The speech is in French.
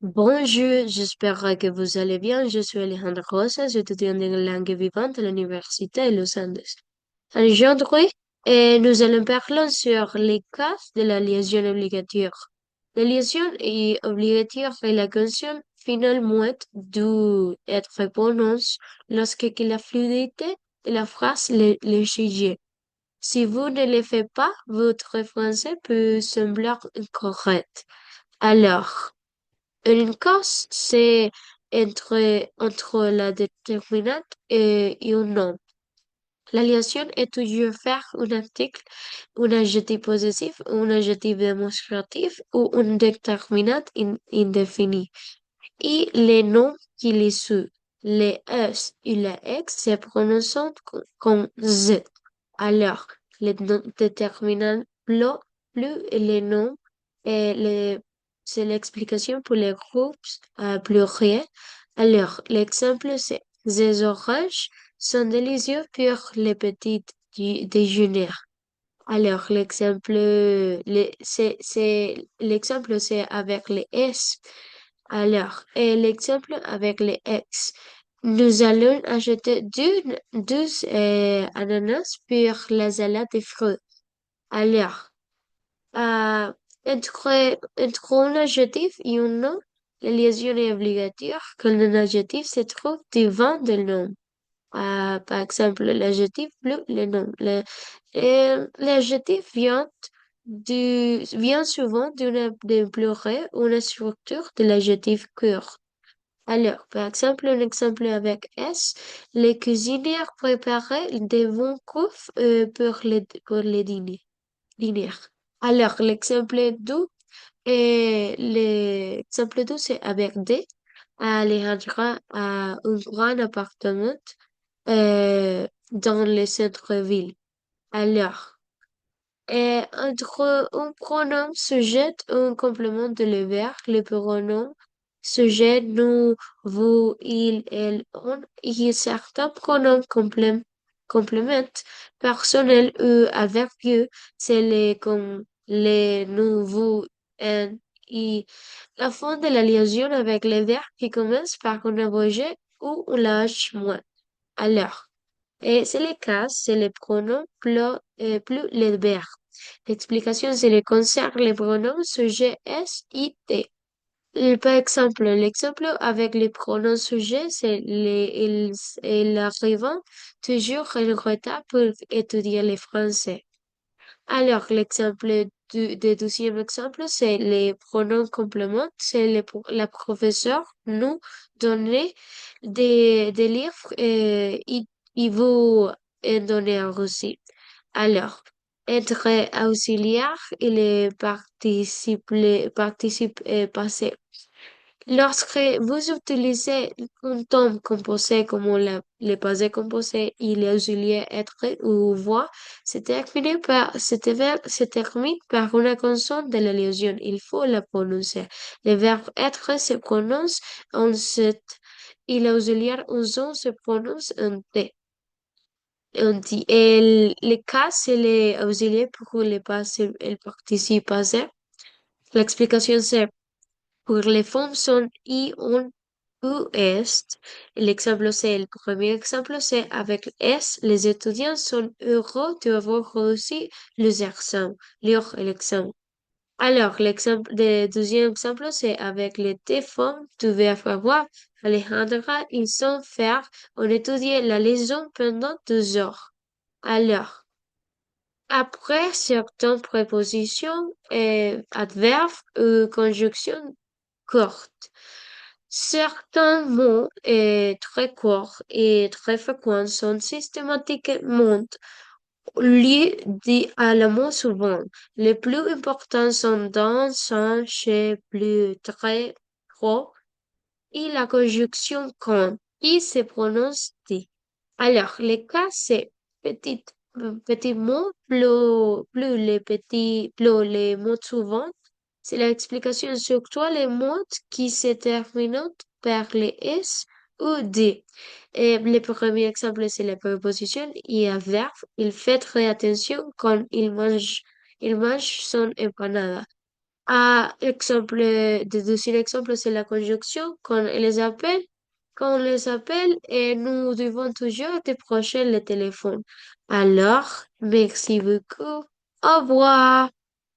Bonjour, j'espère que vous allez bien. Je suis Alejandra Rosas, étudiante en langue vivante à l'Université de Los Andes. Aujourd'hui, nous allons parler sur les cas de la liaison obligatoire. La liaison est obligatoire et la consonne finale muette doit être prononcée lorsque que la fluidité de la phrase l'exige. Si vous ne le faites pas, votre français peut sembler incorrect. Alors, une cause, c'est entre la déterminante et un nom. La liaison est toujours faire un article, un adjectif possessif, un adjectif démonstratif ou un déterminant indéfini. Et les noms qui les suivent, les S et les X se prononcent comme Z. Alors, les noms déterminants plus les noms et c'est l'explication pour les groupes pluriels. Alors, l'exemple c'est les oranges sont délicieux pour les petits déjeuners. Alors, l'exemple c'est avec les S. Alors, et l'exemple avec les X. Nous allons acheter deux ananas pour la salade de fruits. Alors, euh, entre un adjectif et un nom, la liaison est obligatoire quand un adjectif se trouve devant le nom. Par exemple, l'adjectif plus le nom. L'adjectif vient souvent d'un pluriel ou une structure de l'adjectif court. Alors, par exemple, un exemple avec S, les cuisinières préparaient des bons coups pour les dîner. Alors, l'exemple 2, c'est avec D. Alejandra a un grand appartement dans le centre-ville. Alors, entre un pronom sujet ou un complément de le verbe, le pronom sujet, nous, vous, il, elle, on, et certains pronoms compléments personnels ou adverbiaux, c'est comme les, nous, vous, elle, et la fin de la liaison avec les verbes qui commencent par un abrégé ou un large moins. Alors, et c'est le cas, c'est les pronoms plus les verbes. L'explication, c'est le concerne les pronoms sujet S, I, T. Par exemple, l'exemple avec les pronoms sujets, c'est ils arrivent toujours en retard pour étudier le français. Alors, le deuxième exemple, c'est les pronoms compléments. C'est la professeure nous donnait des livres et il vous en donner aussi. Alors, être auxiliaire et les participe passé. Lorsque vous utilisez un temps composé comme le passé composé et l'auxiliaire être ou voix, se termine par une consonne de la liaison. Il faut la prononcer. Le verbe être se prononce en set et l'auxiliaire en son se prononce en t. On dit, le cas, c'est l'auxiliaire pour le passé, le participe passé. L'explication, c'est pour les formes sont I, on, U, est. L'exemple, c'est le premier exemple, c'est avec S, les étudiants sont heureux d'avoir réussi leur élection. Alors, le deuxième exemple, c'est avec les T formes du verbe avoir. Alejandra, ils sont faire, on étudie la leçon pendant 2 heures. Alors, après certaines prépositions et adverbes ou conjonctions courtes, certains mots très courts et très fréquents sont systématiquement liés à la mot souvent. Les plus importants sont dans, sans, chez, plus, très, trop et la conjonction quand, qui se prononce dit. Alors, les cas, c'est petit, petit mot, plus les mots souvent. C'est l'explication sur toi les mots qui se terminent par les S ou D. Et le premier exemple, c'est la préposition et un verbe. Il fait très attention quand il mange son empanada. De deuxième exemple, c'est la conjonction. Quand on les appelle, et nous devons toujours décrocher le téléphone. Alors, merci beaucoup. Au revoir.